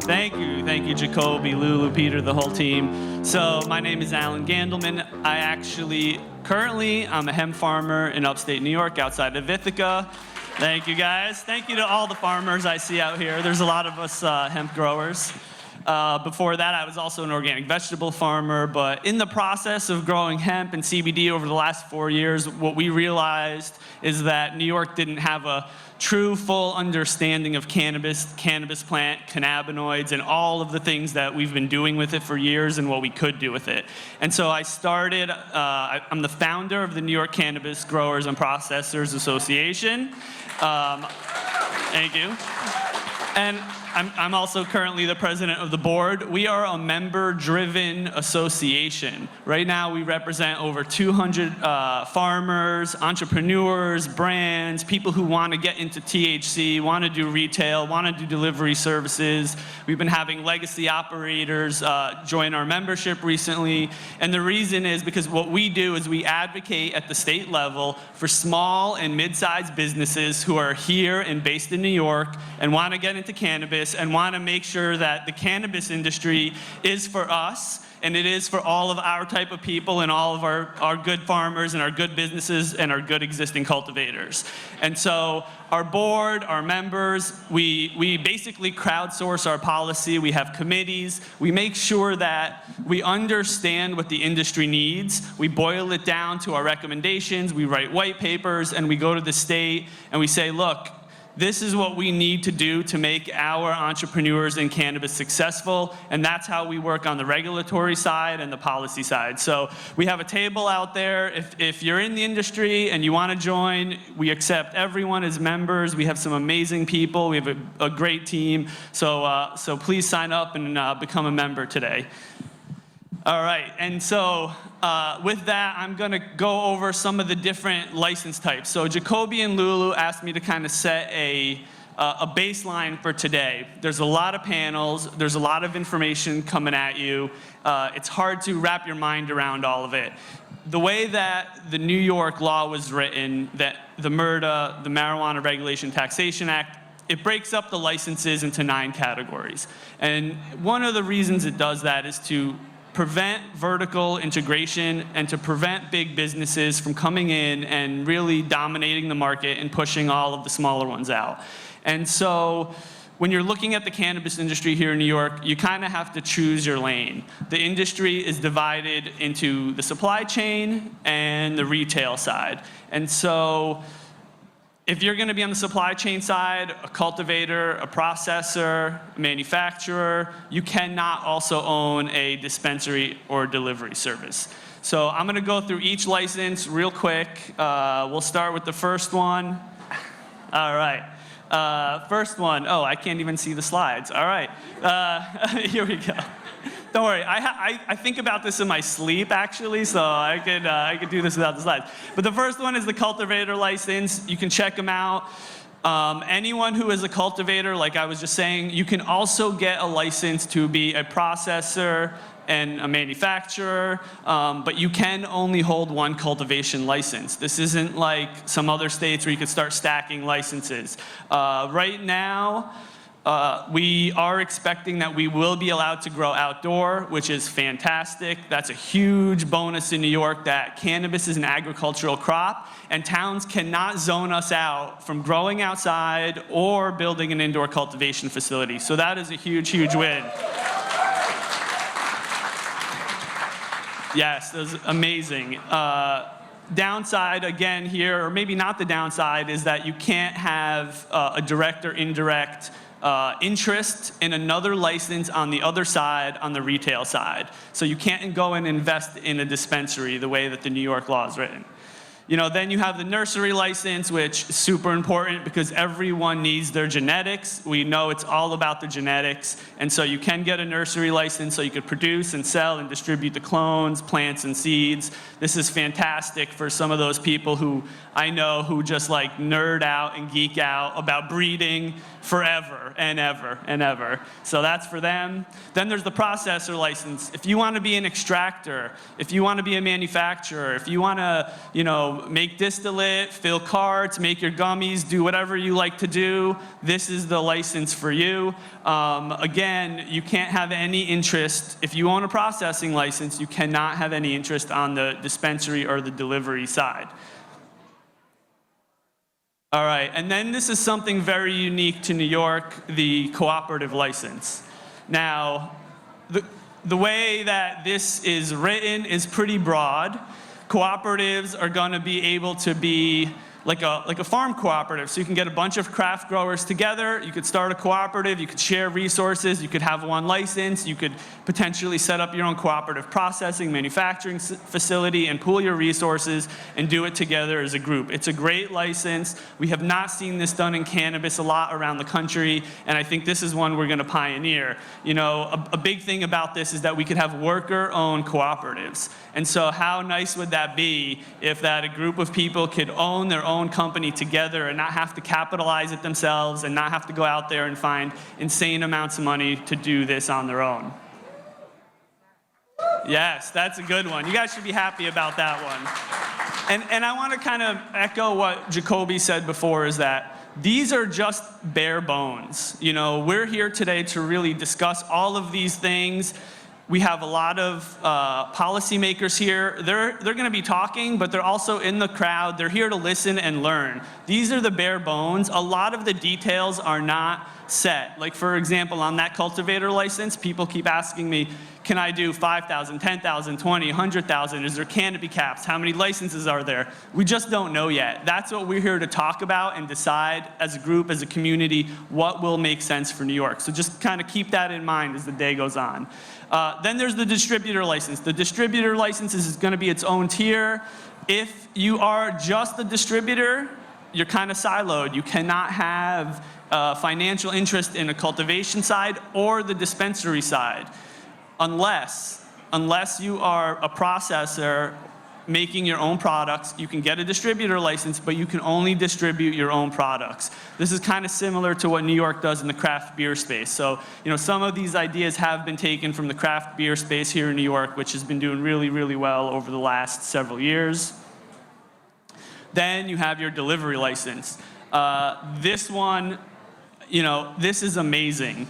Thank you, Jacoby, Lulu, Peter, the whole team. So my name is Allan Gandelman. Currently, I'm a hemp farmer in upstate New York, outside of Ithaca. Thank you, guys. Thank you to all the farmers I see out here. There's a lot of us hemp growers. Before that, I was also an organic vegetable farmer, but in the process of growing hemp and CBD over the last 4 years, what we realized is that New York didn't have a true, full understanding of cannabis plant, cannabinoids, and all of the things that we've been doing with it for years and what we could do with it. And so I started, I'm the founder of the New York Cannabis Growers and Processors Association. Thank you. And I'm also currently the president of the board. We are a member-driven association. Right now, we represent over 200 farmers, entrepreneurs, brands, people who want to get into THC, want to do retail, want to do delivery services. We've been having legacy operators join our membership recently. And the reason is because what we do is we advocate at the state level for small and mid-sized businesses who are here and based in New York and want to get into cannabis and want to make sure that the cannabis industry is for us and it is for all of our type of people and all of our good farmers and our good businesses and our good existing cultivators. And so our board, our members, we basically crowdsource our policy. We have committees. We make sure that we understand what the industry needs. We boil it down to our recommendations. We write white papers and we go to the state and we say, look, this is what we need to do to make our entrepreneurs in cannabis successful, and that's how we work on the regulatory side and the policy side. So we have a table out there. If you're in the industry and you want to join, we accept everyone as members. We have some amazing people. We have a great team. So please sign up and become a member today. All right, and so with that, I'm going to go over some of the different license types. So Jacoby and Lulu asked me to kind of set a baseline for today. There's a lot of panels. There's a lot of information coming at you. It's hard to wrap your mind around all of it. The way that the New York law was written, that the MRTA, the Marijuana Regulation Taxation Act, it breaks up the licenses into 9 categories. And one of the reasons it does that is to prevent vertical integration and to prevent big businesses from coming in and really dominating the market and pushing all of the smaller ones out. And so when you're looking at the cannabis industry here in New York, you kind of have to choose your lane. The industry is divided into the supply chain and the retail side. And so if you're going to be on the supply chain side, a cultivator, a processor, a manufacturer, you cannot also own a dispensary or delivery service. So I'm going to go through each license real quick. We'll start with the first one. All right. First one. Oh, I can't even see the slides. All right. Here we go. Don't worry, I think about this in my sleep, actually, so I could do this without the slides. But the first one is the cultivator license. You can check them out. Anyone who is a cultivator, like I was just saying, you can also get a license to be a processor and a manufacturer, but you can only hold one cultivation license. This isn't like some other states where you could start stacking licenses. Right now, we are expecting that we will be allowed to grow outdoor, which is fantastic. That's a huge bonus in New York, that cannabis is an agricultural crop, and towns cannot zone us out from growing outside or building an indoor cultivation facility. So that is a huge, huge win. Yes, that's amazing. Downside, again, here, or maybe not the downside, is that you can't have a direct or indirect interest in another license on the other side, on the retail side. So you can't go and invest in a dispensary the way that the New York law is written. You know, then you have the nursery license, which is super important because everyone needs their genetics. We know it's all about the genetics. And so you can get a nursery license so you could produce and sell and distribute the clones, plants, and seeds. This is fantastic for some of those people who I know who just like nerd out and geek out about breeding forever and ever and ever. So that's for them. Then there's the processor license. If you want to be an extractor, if you want to be a manufacturer, if you want to, you know, make distillate, fill carts, make your gummies, do whatever you like to do. This is the license for you. Again, you can't have any interest. If you own a processing license, you cannot have any interest on the dispensary or the delivery side. All right, and then this is something very unique to New York, the cooperative license. Now, the way that this is written is pretty broad. Cooperatives are going to be able to be like a farm cooperative. So you can get a bunch of craft growers together. You could start a cooperative. You could share resources. You could have one license. You could potentially set up your own cooperative processing, manufacturing facility, and pool your resources and do it together as a group. It's a great license. We have not seen this done in cannabis a lot around the country, and I think this is one we're going to pioneer. You know, a big thing about this is that we could have worker-owned cooperatives. And so how nice would that be if that a group of people could own their own company together and not have to capitalize it themselves and not have to go out there and find insane amounts of money to do this on their own. Yes, that's a good one. You guys should be happy about that one. And I want to kind of echo what Jacoby said before, is that these are just bare bones. You know, we're here today to really discuss all of these things. We have a lot of policymakers here. They're going to be talking, but they're also in the crowd. They're here to listen and learn. These are the bare bones. A lot of the details are not set. Like, for example, on that cultivator license, people keep asking me, can I do 5,000, 10,000, 20, 100,000? Is there canopy caps? How many licenses are there? We just don't know yet. That's what we're here to talk about and decide as a group, as a community, what will make sense for New York. So just kind of keep that in mind as the day goes on. Then there's the distributor license. The distributor license is going to be its own tier. If you are just a distributor, you're kind of siloed. You cannot have financial interest in a cultivation side or the dispensary side, unless you are a processor making your own products. You can get a distributor license, but you can only distribute your own products. This is kind of similar to what New York does in the craft beer space. So, you know, some of these ideas have been taken from the craft beer space here in New York, which has been doing really, really well over the last several years. Then you have your delivery license. This one, you know, this is amazing.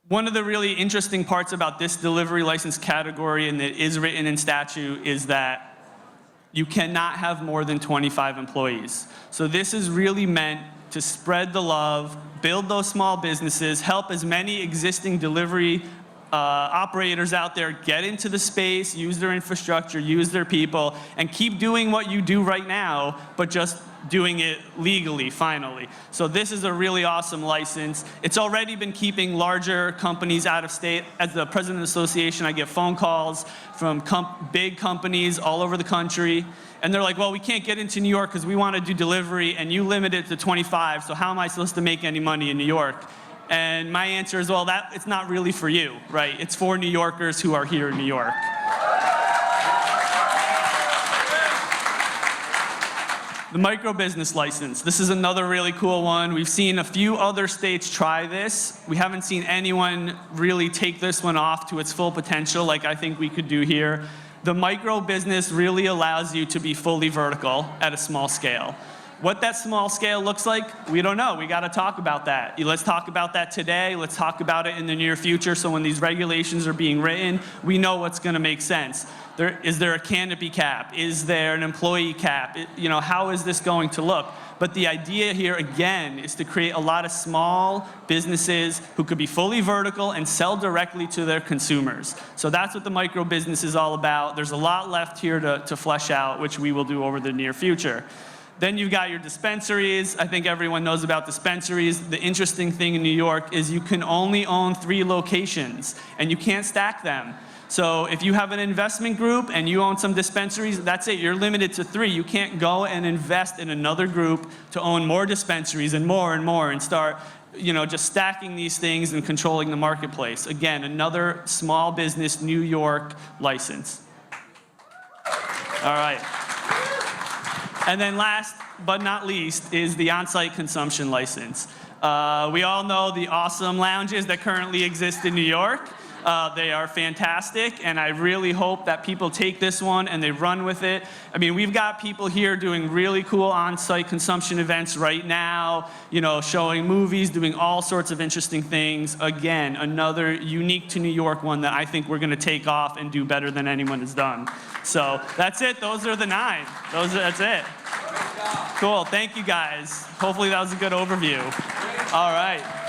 One of the really interesting parts about this delivery license category, and it is written in statute, is that you cannot have more than 25 employees. So this is really meant to spread the love, build those small businesses, help as many existing delivery operators out there get into the space, use their infrastructure, use their people, and keep doing what you do right now, but just doing it legally, finally. So this is a really awesome license. It's already been keeping larger companies out of state. As the president of the association, I get phone calls from big companies all over the country, and they're like, well, we can't get into New York because we want to do delivery, and you limit it to 25, so how am I supposed to make any money in New York? And my answer is, well, it's not really for you, right? It's for New Yorkers who are here in New York. The microbusiness license. This is another really cool one. We've seen a few other states try this. We haven't seen anyone really take this one off to its full potential like I think we could do here. The microbusiness really allows you to be fully vertical at a small scale. What that small scale looks like, we don't know. We got to talk about that. Let's talk about that today. Let's talk about it in the near future, so when these regulations are being written, we know what's going to make sense. Is there a canopy cap? Is there an employee cap? You know, how is this going to look? But the idea here, again, is to create a lot of small businesses who could be fully vertical and sell directly to their consumers. So that's what the micro business is all about. There's a lot left here to flesh out, which we will do over the near future. Then you've got your dispensaries. I think everyone knows about dispensaries. The interesting thing in New York is you can only own 3 locations, and you can't stack them. So if you have an investment group and you own some dispensaries, that's it. You're limited to 3. You can't go and invest in another group to own more dispensaries and more and start, you know, just stacking these things and controlling the marketplace. Again, another small business New York license. All right. And then last but not least is the on-site consumption license. We all know the awesome lounges that currently exist in New York. They are fantastic, and I really hope that people take this one and they run with it. I mean, we've got people here doing really cool on-site consumption events right now, you know, showing movies, doing all sorts of interesting things. Again, another unique to New York one that I think we're going to take off and do better than anyone has done. So that's it. Those are the 9. That's it. Cool. Thank you, guys. Hopefully that was a good overview. All right.